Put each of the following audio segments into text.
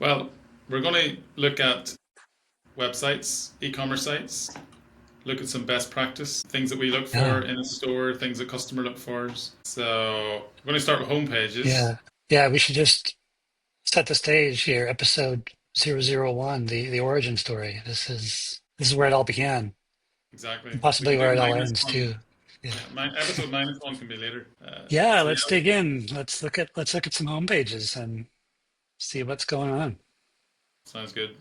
Well, we're going to look at websites, e-commerce sites, look at some best practice, things that we look for Yeah, in a store, things that customer look for. So we're going to start with home pages. yeah, yeah. We should just set the stage here. Episode 001, the origin story. This is where it all began, Exactly. and We possibly can where do it all minus ends one. too. Yeah, Yeah, episode minus one can be later. yeah. So Let's yeah, dig in. Let's look at some home pages and see what's going on. sounds good.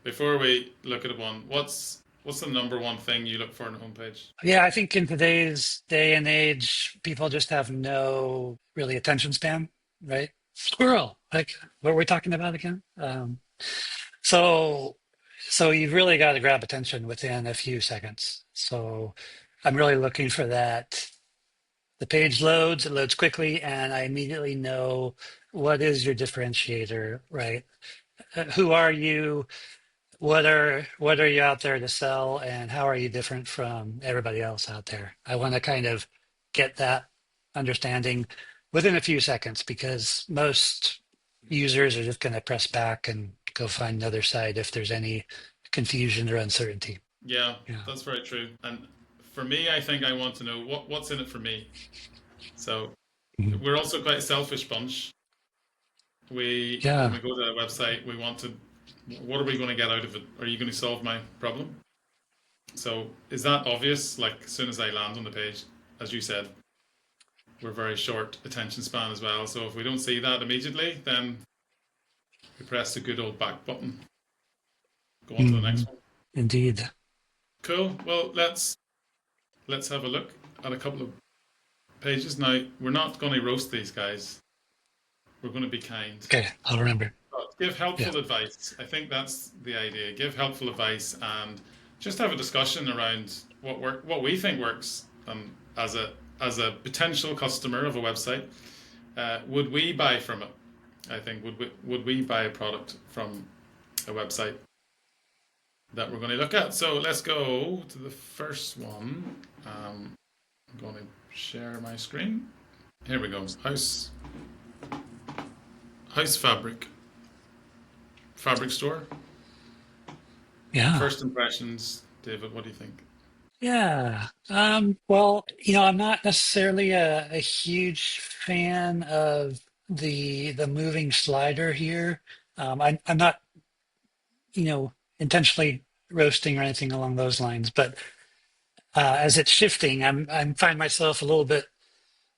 Before we look at one, what's the number one thing you look for on a homepage? Yeah, I think in today's day and age, people just have no really attention span, right? Squirrel. Like, what were we talking about again? So, so you've really got to grab attention within a few seconds. So I'm really looking for that. The page loads, it loads quickly, and I immediately know what is your differentiator, right? Who are you? What are you out there to sell, and how are you different from everybody else out there? I want to kind of get that understanding within a few seconds because most users are just going to press back and go find another site if there's any confusion or uncertainty. Yeah, Yeah. that's very true. And for me, I think I want to know what's in it for me. So Mhm. we're also quite a selfish bunch. When Yeah. we go to a website, we want to, what are we going to get out of it? Are you going to solve my problem? So is that obvious? Like as soon as I land on the page, as you said, we're very short attention span as well. So if we don't see that immediately, then we press the good old back button. Go on to the Mhm. next one. Indeed. Cool. Well, let's have a look at a couple of pages. Now, we're not going to roast these guys. We're going to be kind. Okay, I'll remember. But give Yeah. helpful advice. I think that's the idea. Give helpful advice and just have a discussion around what we think works. As a potential customer of a website, would we buy from it? I think would we buy a product from a website that we're going to look at? So let's go to the first one. I'm going to share my screen. Here we go. House fabric store. Yeah. First impressions, David. What do you think? Yeah. Well, I'm not necessarily a huge fan of the moving slider here. I'm not, intentionally roasting or anything along those lines, but as it's shifting, I'm find myself a little bit,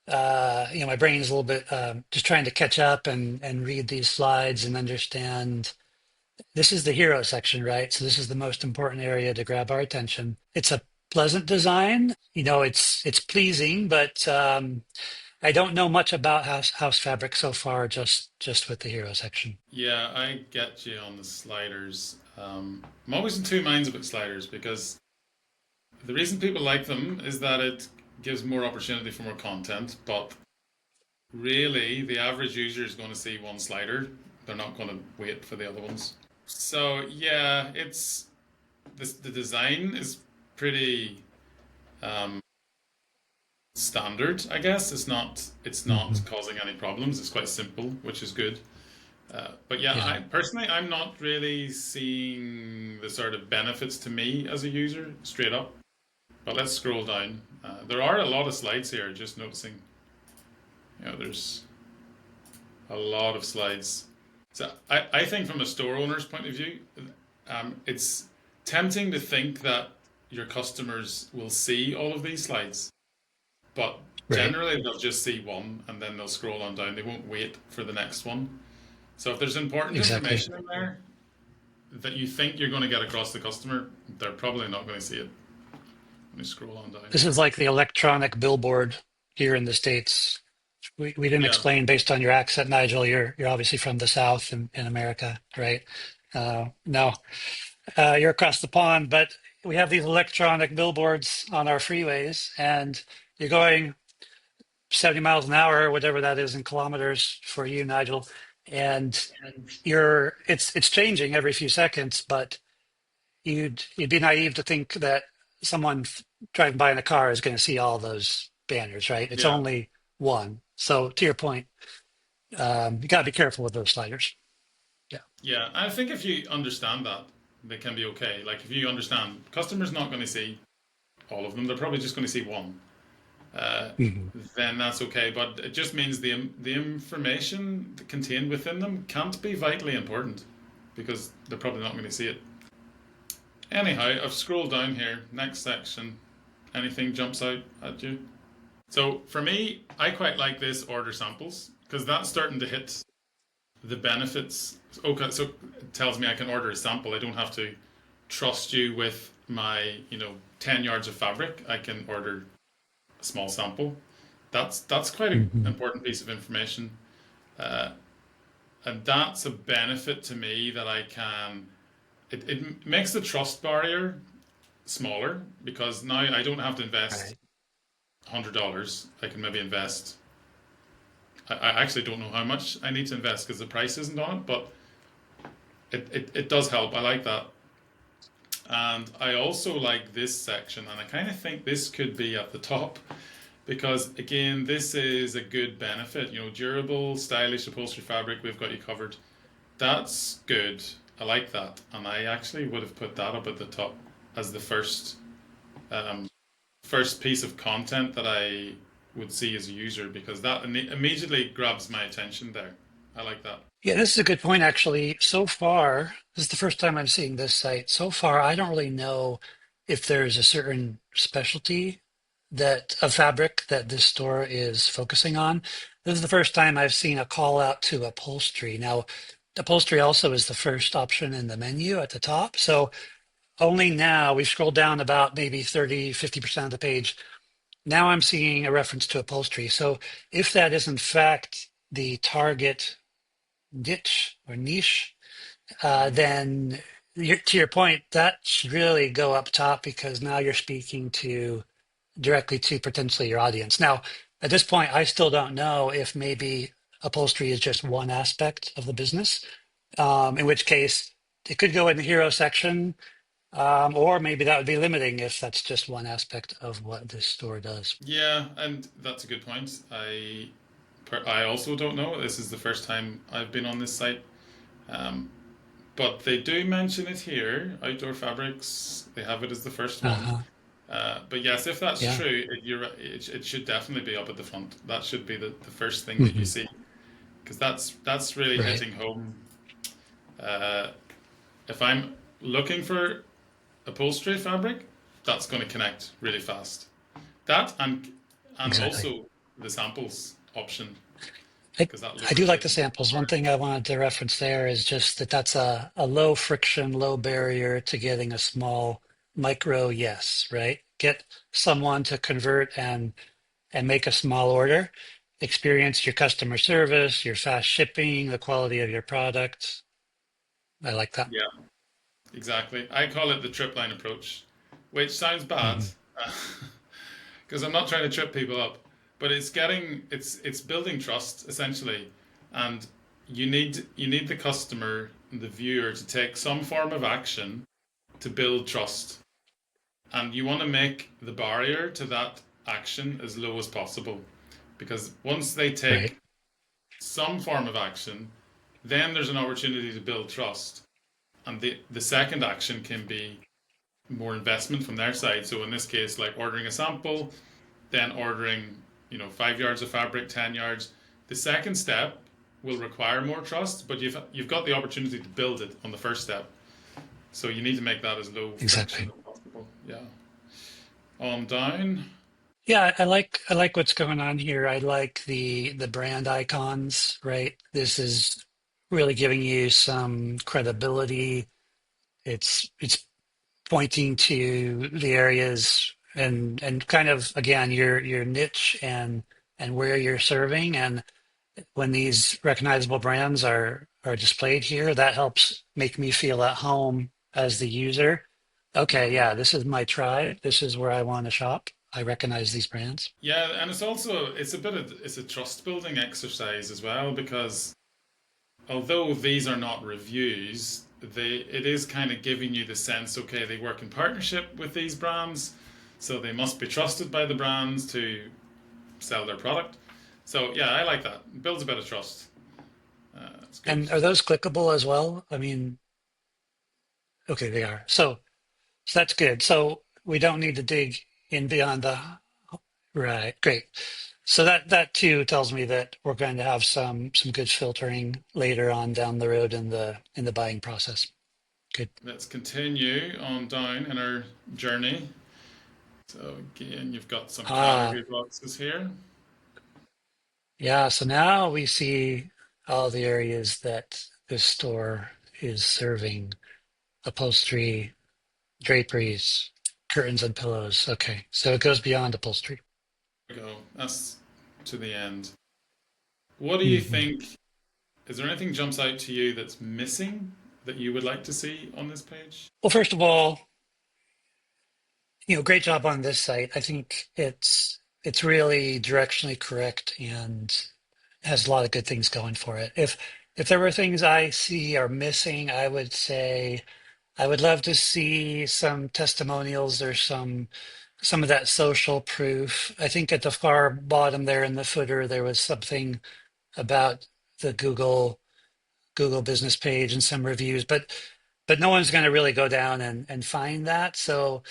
my brain is a little bit just trying to catch up and read these slides and understand. This is the hero section, right? So this is the most important area to grab our attention. It's a pleasant design. It's pleasing, but I don't know much about house fabric so far, just with the hero section. Yeah, I get you on the sliders. I'm always in two minds about sliders because the reason people like them is that it gives more opportunity for more content, but really the average user is going to see one slider. They're not going to wait for the other ones. So yeah, the design is pretty um, standard, I guess. It's not Hmm. causing any problems. It's quite simple, which is good. But yeah, Yeah. I personally I'm not really seeing the sort of benefits to me as a user straight up. But let's scroll down. There are a lot of slides here. Just noticing, there's a lot of slides. So I think from a store owner's point of view, it's tempting to think that your customers will see all of these slides, but Right. generally they'll just see one and then they'll scroll on down. They won't wait for the next one. So if there's important Exactly. information in there that you think you're going to get across the customer, they're probably not going to see it when you scroll on down. This is like the electronic billboard here in the States. We didn't Yeah, explain based on your accent, Nigel. You're obviously from the South in America, right? No, you're across the pond, but we have these electronic billboards on our freeways, and you're going 70 miles an hour, whatever that is in kilometers for you, Nigel, and it's changing every few seconds, but you'd be naive to think that someone driving by in a car is going to see all those banners, right? It's yeah, only one. So to your point, you got to be careful with those sliders. Yeah. Yeah, I think if you understand that, they can be okay. Like if you understand, customers not going to see all of them; they're probably just going to see one. Uh, Mhm. then that's okay. But it just means the information contained within them can't be vitally important because they're probably not going to see it. Anyhow, I've scrolled down here. Next section. Anything jumps out at you? So for me, I quite like this order samples because that's starting to hit the benefits. Okay, so it tells me I can order a sample. I don't have to trust you with my 10 yards of fabric. I can order a small sample. That's quite an Mhm. important piece of information, uh, and that's a benefit to me that I can. It makes the trust barrier smaller because now I don't have to invest Right. $100. I can maybe invest. I actually don't know how much I need to invest because the price isn't on it, but it does help. I like that. And I also like this section, and I kind of think this could be at the top because, again, this is a good benefit. Durable, stylish upholstery fabric, we've got you covered. That's good. I like that. And I actually would have put that up at the top as the um, first piece of content that I would see as a user because that immediately grabs my attention there. I like that. Yeah, this is a good point, actually. So far, this is the first time I'm seeing this site. So far, I don't really know if there's a certain specialty that a fabric that this store is focusing on. This is the first time I've seen a call out to upholstery. Now, upholstery also is the first option in the menu at the top. So only now we've scrolled down about maybe 30, 50% of the page. Now I'm seeing a reference to upholstery. So if that is in fact the target niche or niche, Mm. then to your point, that should really go up top because now you're speaking to directly to potentially your audience. Now, at this point, I still don't know if maybe upholstery is just one aspect of the business, in which case it could go in the hero section, or maybe that would be limiting if that's just one aspect of what this store does. Yeah, and that's a good point. I also don't know. This is the first time I've been on this site. Um, but they do mention it here, outdoor fabrics. They have it as the first one. Uh-huh. But yes, if that's Yeah. true, it should definitely be up at the front. That should be the first thing that you Hmm. see because that's really Right. hitting home. Uh, if I'm looking for upholstery fabric, that's going to connect really fast. That and Exactly. also the samples option I, because that I do lowers like it the even samples. One more. thing I wanted to reference there is just that that's a low friction, low barrier to getting a small micro yes, right? Get someone to convert and make a small order. Experience your customer service, your fast shipping, the quality of your product. I like that. Yeah, exactly. I call it the trip line approach, which sounds bad Hmm. because I'm not trying to trip people up, but it's building trust essentially, and you need the customer, the viewer, to take some form of action to build trust, and you want to make the barrier to that action as low as possible, because once they Right. take some form of action, then there's an opportunity to build trust, and the second action can be more investment from their side. So in this case, like ordering a sample, then ordering, 5 yards of fabric, 10 yards. The second step will require more trust, but you've got the opportunity to build it on the first step. So you need to make that as low friction Exactly. as possible. Yeah. On down. Yeah, I like what's going on here. I like the brand icons, right? This is really giving you some credibility. It's pointing to the areas and kind of again your niche and where you're serving. And when these recognizable brands are displayed here, that helps make me feel at home as the user. Okay, yeah, this is my tribe. This is where I want to shop. I recognize these brands. Yeah, and it's a trust building exercise as well because although these are not reviews, it is kind of giving you the sense, okay, they work in partnership with these brands, so they must be trusted by the brands to sell their product. So yeah, I like that. It builds a bit of trust. That's good. And are those clickable as well? I mean, okay, they are. So that's good. So we don't need to dig in beyond the right. Great. So that too tells me that we're going to have some good filtering later on down the road in the buying process. Good. Let's continue on down in our journey. So again, you've got some Ah, category boxes here. yeah. So now we see all the areas that this store is serving: upholstery, draperies, curtains, and pillows. Okay, so it goes beyond upholstery. There we go. That's to the end. What do you Hmm. think? Is there anything jumps out to you that's missing that you would like to see on this page? Well, first of all, great job on this site. I think it's really directionally correct and has a lot of good things going for it. If there were things I see are missing, I would say I would love to see some testimonials or some of that social proof. I think at the far bottom there in the footer there was something about the Google business page and some reviews, but no one's going to really go down and find that. So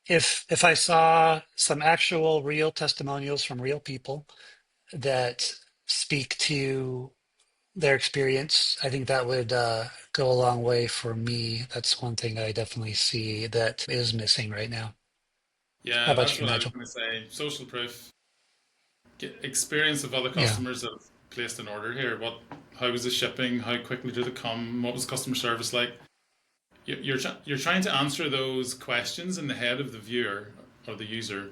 if I saw some actual real testimonials from real people that speak to their experience, I think that would go a long way for me. That's one thing I definitely see that is missing right now. How Yeah, about that's you, what I was Nigel? going to say. Social proof, get experience of other Yeah. customers that have placed an order here. How was the shipping? How quickly did it come? What was customer service like? You're trying to answer those questions in the head of the viewer or the user.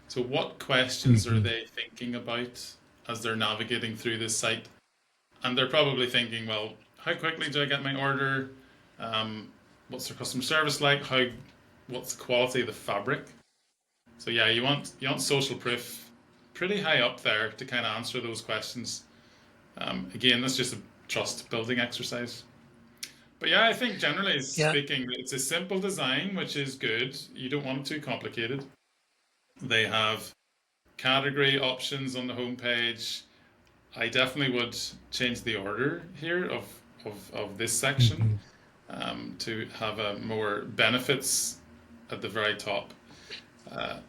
So, what questions are Hmm. they thinking about as they're navigating through this site? And they're probably thinking, well, how quickly do I get my order? Um, what's their customer service like? What's the quality of the fabric? So yeah, you want social proof pretty high up there to kind of answer those questions. Again, that's just a trust building exercise. But yeah, I think generally Yeah. speaking, it's a simple design, which is good. You don't want it too complicated. They have category options on the homepage. I definitely would change the order here of this section Hmm. to have a more benefits at the very top, uh,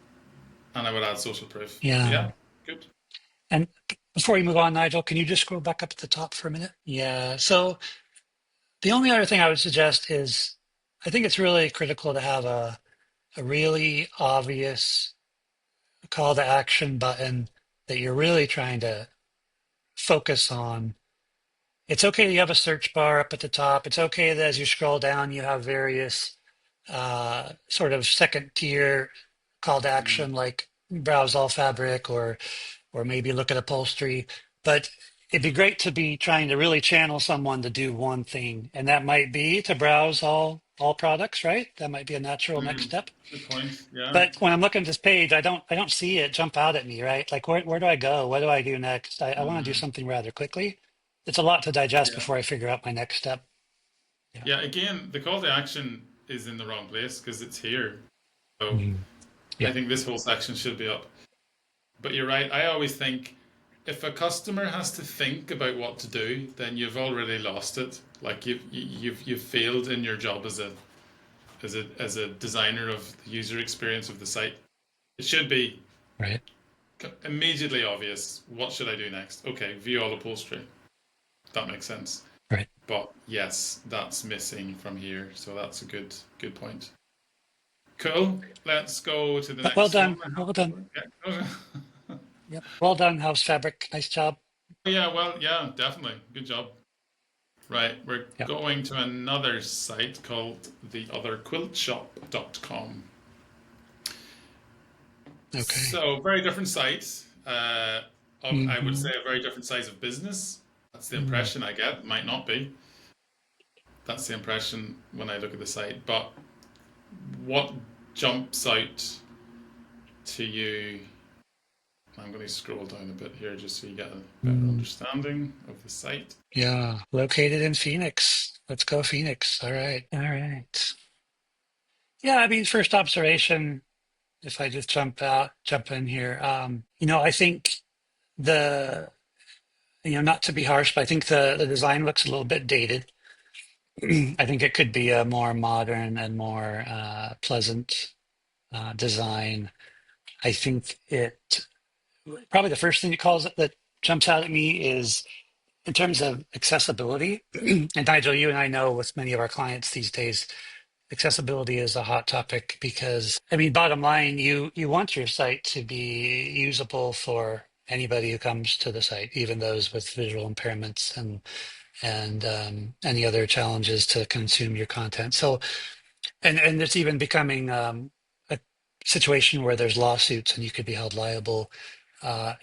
and I would add social proof. But Yeah. yeah, good. And before you move on, Nigel, can you just scroll back up at the top for a minute? Yeah. So the only other thing I would suggest is I think it's really critical to have a really obvious call to action button that you're really trying to focus on. It's okay that you have a search bar up at the top. It's okay that as you scroll down, you have various sort of second tier call to Mm, action like browse all fabric or maybe look at upholstery. But it'd be great to be trying to really channel someone to do one thing, and that might be to browse all products, right? That might be a natural next mm, step. good point. Yeah. But when I'm looking at this page, I don't see it jump out at me, right? Like where do I go? What do I do next? I want to do Mm, something rather quickly. It's a lot to digest yeah. before I figure out my next step. Yeah. Yeah. Again, the call to action is in the wrong place because it's here. So Mhm. I Yeah. think this whole section should be up. But you're right. I always think if a customer has to think about what to do, then you've already lost it. Like you've failed in your job as a designer of the user experience of the site. It should be Right. immediately obvious. What should I do next? Okay, view all upholstery. That makes sense. Right. But yes, that's missing from here. So that's a good point. Cool. Let's go to the But well next one. done. Well done. Yeah. Yep. Well done, House Fabric. Nice job. Yeah, well, yeah, definitely. Good job. Right, we're Yeah. going to another site called theotherquiltshop.com. Okay. So, very different site. I would Hmm. say a very different size of business. That's the Hmm. impression I get. Might not be. That's the impression when I look at the site. But what jumps out to you? I'm going to scroll down a bit here just so you get a better Mm. understanding of the site. Yeah. Located in Phoenix. Let's go, Phoenix. All right. All right. Yeah. I mean, first observation, if I just jump in here, I think the not to be harsh, but I think the design looks a little bit dated. I think it could be a more modern and more pleasant design. I think it probably the first thing that jumps out at me is in terms of accessibility. And Nigel, you and I know with many of our clients these days, accessibility is a hot topic because, I mean, bottom line, you want your site to be usable for anybody who comes to the site, even those with visual impairments and any other challenges to consume your content. So and it's even becoming a situation where there's lawsuits and you could be held liable.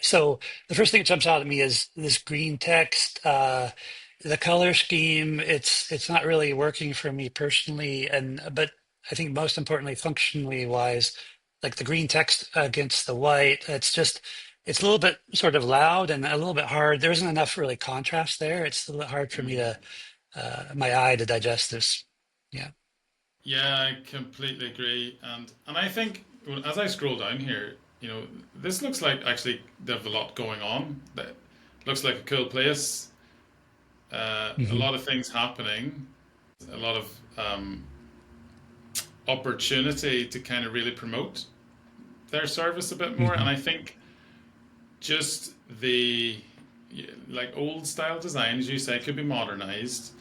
So the first thing that jumps out at me is this green text. The color scheme, it's not really working for me personally, and but I think most importantly, functionally wise, like the green text against the white, it's a little bit sort of loud and a little bit hard. There isn't enough really contrast there. It's a little hard for me Mhm. to my eye to digest this. Yeah. Yeah, I completely agree. And I think well, as I scroll down here, this looks like actually they have a lot going on. That looks like a cool place. A Hmm. lot of things happening. A lot of opportunity to kind of really promote their service a bit more. And Hmm. I think just the like old style designs you say could be modernized.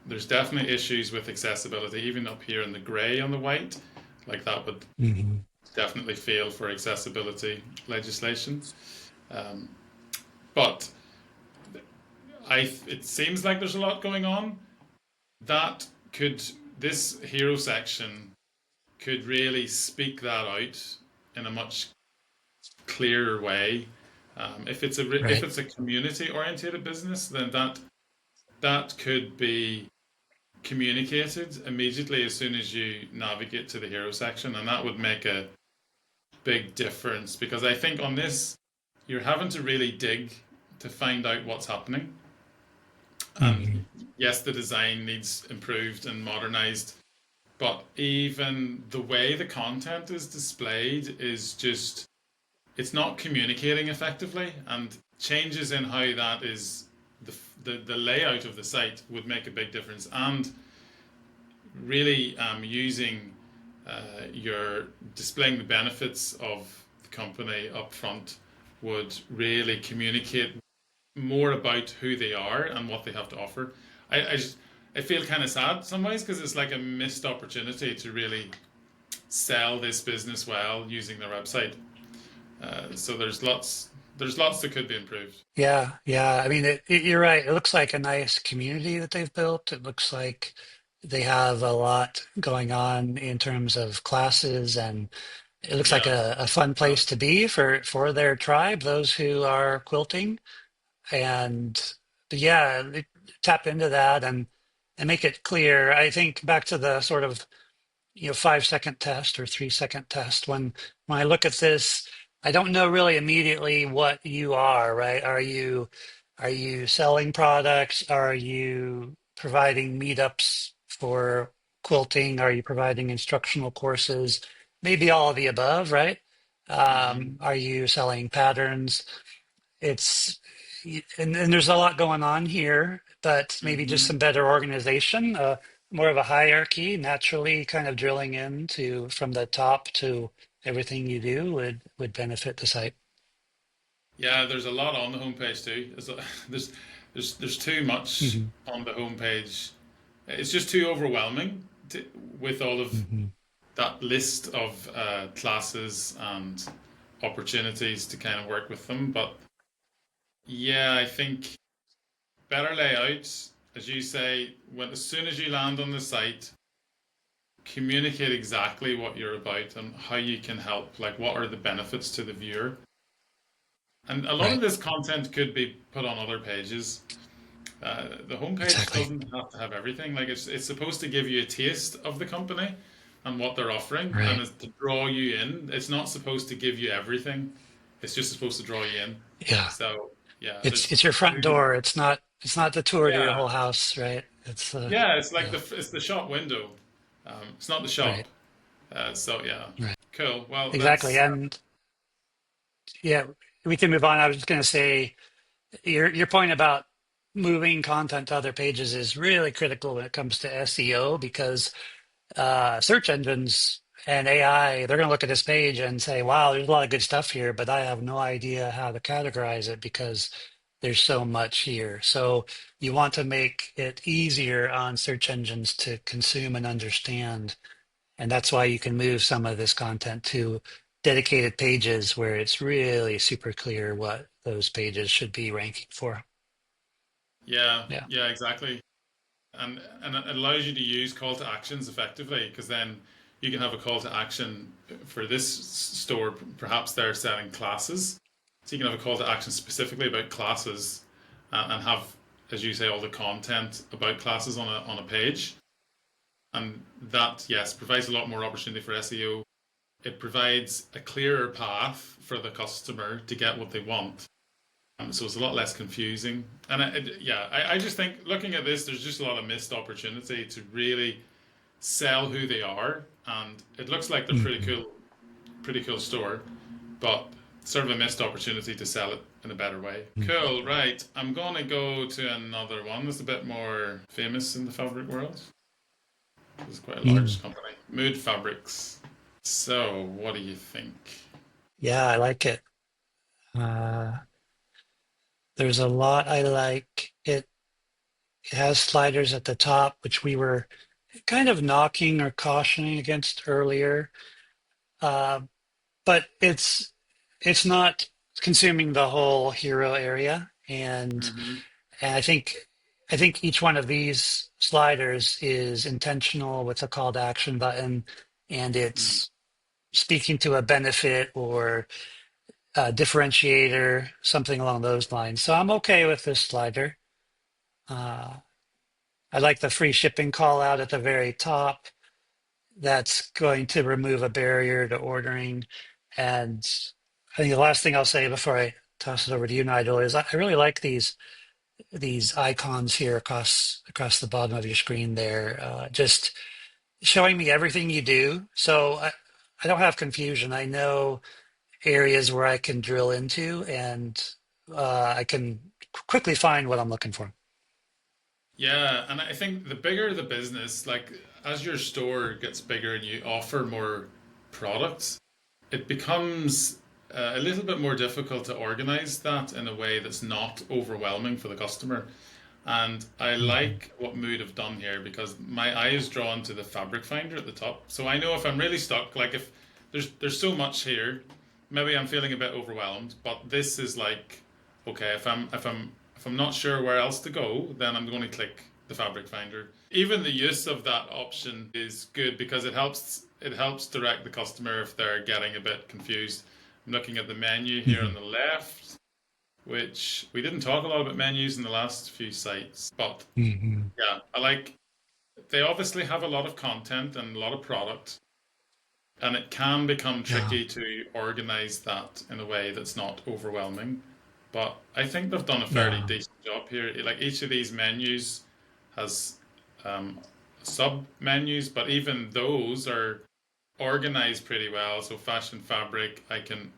There's definitely issues with accessibility, even up here in the gray on the white. Like that would Hmm. definitely fail for accessibility legislation. Um, but it seems like there's a lot going on. That could this hero section could really speak that out in a much clearer way. If Right. it's a community oriented business, then that could be communicated immediately as soon as you navigate to the hero section, and that would make a big difference because I think on this you're having to really dig to find out what's happening. Hmm. And yes, the design needs improved and modernized, but even the way the content is displayed is just it's not communicating effectively, and changes in how that is the layout of the site would make a big difference. And really using your displaying the benefits of the company up front would really communicate more about who they are and what they have to offer. I just I feel kind of sad some ways because it's like a missed opportunity to really sell this business well using their website. So there's lots that could be improved. Yeah, yeah. I mean, you're right. It looks like a nice community that they've built. It looks like they have a lot going on in terms of classes, and it looks like Yeah. a fun place to be for their tribe, those who are quilting. And but yeah, tap into that and make it clear. I think back to the sort of 5 second test or 3 second test. When I look at this, I don't know really immediately what you are, right? Are you selling products? Are you providing meetups for quilting? Are you providing instructional courses? Maybe all of the above, right? Hmm. Are you selling patterns? It's and there's a lot going on here, but maybe just Hmm. some better organization, more of a hierarchy, naturally kind of drilling into from the top to everything you do would benefit the site. Yeah, there's a lot on the homepage too. There's there's too much Hmm. on the homepage. It's just too overwhelming with all of Hmm. that list of classes and opportunities to kind of work with them. But yeah, I think better layout, as you say, when as soon as you land on the site, communicate exactly what you're about and how you can help. Like, what are the benefits to the viewer? And a lot of Right, this content could be put on other pages. The homepage exactly. doesn't have to have everything. Like it's supposed to give you a taste of the company and what they're offering, and Right. it's to draw you in. It's not supposed to give you everything. It's just supposed to draw you in. Yeah. So yeah, It's there's it's your front too, door. It's not the tour to your yeah, whole house, right? It's yeah. It's like yeah, it's the shop window. It's not the right, shop. So yeah, right. cool. Well, Exactly. let's. And yeah, we can move on. I was just going to say Your point about moving content to other pages is really critical when it comes to SEO because search engines and AI, they're going to look at this page and say, wow, there's a lot of good stuff here, but I have no idea how to categorize it because there's so much here. So you want to make it easier on search engines to consume and understand. And that's why you can move some of this content to dedicated pages where it's really super clear what those pages should be ranking for. Yeah, Yeah. yeah, exactly. And it allows you to use call to actions effectively because then you can have a call to action for this store. Perhaps they're selling classes, so you can have a call to action specifically about classes and have, as you say, all the content about classes on a page. And that, yes, provides a lot more opportunity for SEO. It provides a clearer path for the customer to get what they want. So it's a lot less confusing. And yeah, I just think looking at this, there's just a lot of missed opportunity to really sell who they are. And it looks like they're Mhm. pretty cool store, but sort of a missed opportunity to sell it in a better way. Mhm. Cool, right. I'm going to go to another one that's a bit more famous in the fabric world. It's quite a large Mm. company. Mood Fabrics. So, what do you think? Yeah, I like it. Uh, there's a lot I like. It has sliders at the top, which we were kind of knocking or cautioning against earlier. Uh, but it's not consuming the whole hero area, Mm-hmm. and I think each one of these sliders is intentional with a call to action button, and Mm. it's speaking to a benefit or a differentiator, something along those lines. So I'm okay with this slider. Uh, I like the free shipping call out at the very top. That's going to remove a barrier to ordering. And I think the last thing I'll say before I toss it over to you, Nigel, is I really like these icons here across the bottom of your screen there, just showing me everything you do. So I don't have confusion. I know areas where I can drill into, and I can quickly find what I'm looking for. Yeah, and I think the bigger the business, like as your store gets bigger and you offer more products, it becomes a little bit more difficult to organize that in a way that's not overwhelming for the customer. And I Mhm. like what Mood have done here because my eye is drawn to the fabric finder at the top. So I know if I'm really stuck, like if there's so much here, maybe I'm feeling a bit overwhelmed, but this is like, okay, if I'm not sure where else to go, then I'm going to click the fabric finder. Even the use of that option is good because it helps direct the customer if they're getting a bit confused. I'm looking at the menu here on Mhm. the left, which we didn't talk a lot about menus in the last few sites, but Mhm. yeah, I like they obviously have a lot of content and a lot of product, and it can become Yeah. tricky to organize that in a way that's not overwhelming. But I think they've done a fairly Yeah. decent job here. Like each of these menus has sub menus, but even those are organized pretty well. So fashion fabric, I can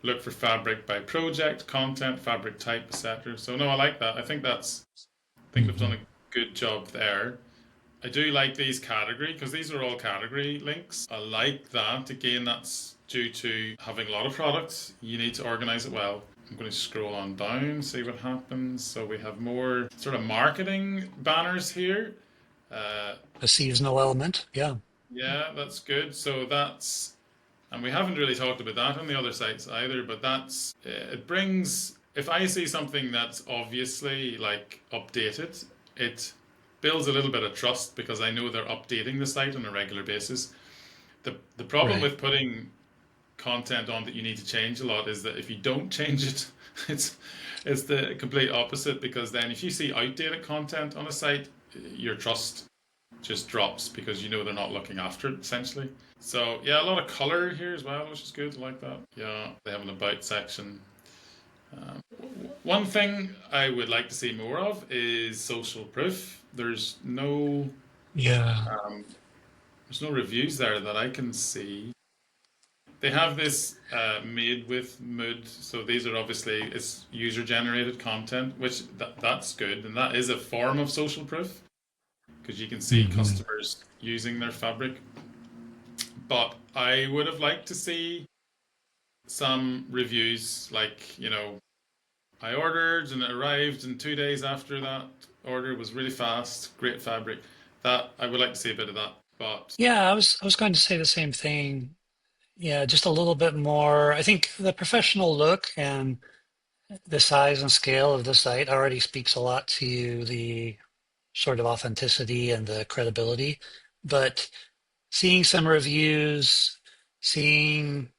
look for fabric by project, content, fabric type, etc. So no, I like that. I think they've done Mhm. a good job there. I do like these category because these are all category links. I like that. Again, that's due to having a lot of products. You need to organize it well. I'm going to scroll on down, see what happens. So we have more sort of marketing banners here. Uh, A seasonal element. Yeah. yeah, that's good. So that's and we haven't really talked about that on the other sites either, but that's it brings if I see something that's obviously like updated, it builds a little bit of trust because I know they're updating the site on a regular basis. The problem Right. with putting content on that you need to change a lot is that if you don't change it, it's it's the complete opposite because then if you see outdated content on a site, your trust just drops because you know they're not looking after it essentially. So yeah, a lot of color here as well, which is good. I like that. Yeah, they have an about section. Um, One thing I would like to see more of is social proof. Yeah. Um, there's no reviews there that I can see. they have this made with mood. So these are obviously it's user generated content, which that's good, and that is a form of social proof because you can see Hmm. customers using their fabric. But I would have liked to see some reviews like, I ordered and it arrived, and 2 days after that order was really fast, great fabric. That I would like to see a bit of that. But Yeah, I was going to say the same thing. Yeah, just a little bit more. I think the professional look and the size and scale of the site already speaks a lot to the sort of authenticity and the credibility. But seeing some reviews, seeing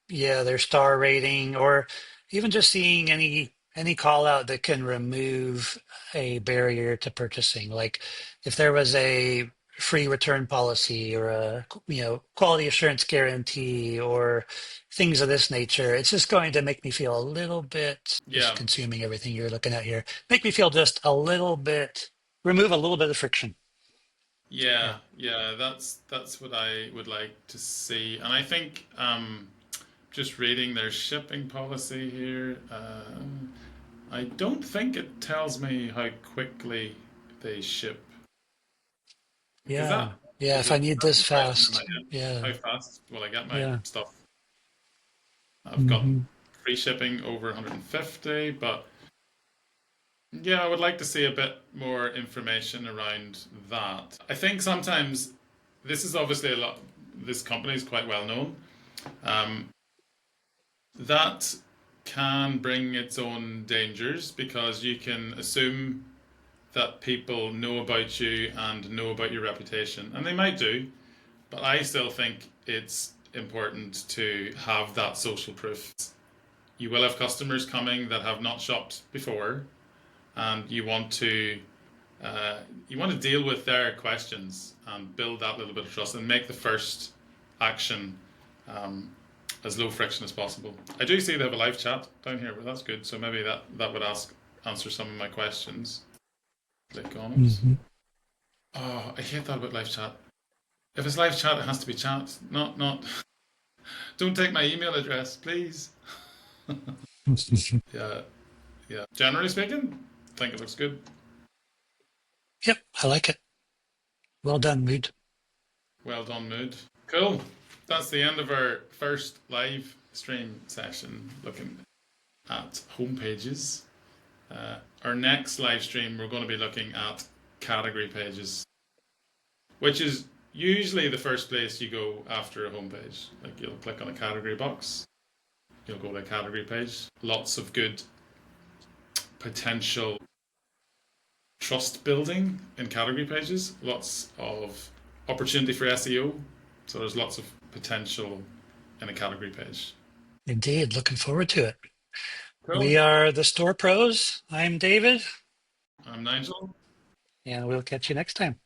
their star rating, or even just seeing any call out that can remove a barrier to purchasing. Like if there was a free return policy or a quality assurance guarantee or things of this nature, it's just going to make me feel a little bit, just yeah, consuming everything you're looking at here, make me feel just a little bit, remove a little bit of friction. yeah, Yeah. yeah, that's what I would like to see. And I think just reading their shipping policy here, I don't think it tells me how quickly they ship. Because Yeah. that Yeah. If I need that's this the question in my fast. head. Yeah. How fast will I get my Yeah. stuff? I've got Hmm. free shipping over 150, but yeah, I would like to see a bit more information around that. I think sometimes this is obviously a lot. This company is quite well known. Um, that can bring its own dangers because you can assume that people know about you and know about your reputation, and they might do, but I still think it's important to have that social proof. You will have customers coming that have not shopped before, and uh, you want to deal with their questions and build that little bit of trust and make the first action um, as low friction as possible. I do see they have a live chat down here, but that's good. So maybe that would answer some of my questions. Click on it. Hmm. Oh, I hate that about live chat. If it's live chat, it has to be chat. Not. Don't take my email address, please. Yeah, yeah. Generally speaking, I think it looks good. Yep, I like it. Well done, Mood. Well done, Mood. Cool. That's the end of our first live stream session looking at home pages. Our next live stream, we're going to be looking at category pages, which is usually the first place you go after a homepage. Like you'll click on a category box, you'll go to a category page. Lots of good potential trust building in category pages, lots of opportunity for SEO. So there's lots of potential in a category page. Indeed, looking forward to it. Cool. We are the Store Pros. I'm David, I'm Nigel. and we'll catch you next time.